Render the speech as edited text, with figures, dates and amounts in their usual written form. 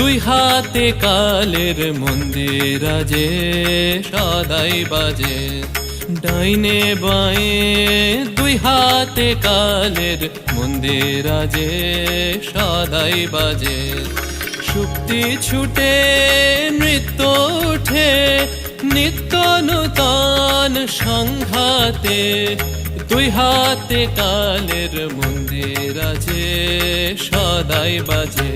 দুই হাতে কালের মন্দির আজে সদাই বাজে। ডাইনে বাঁয়ে দুই হাতে কালের মন্দির আজে সদাই বাজে। শুক্তি ছুটে নৃত্য ওঠে নিত্য নূতন সংঘাতে। দুই হাতে কালের মন্দির আজে সদাই বাজে।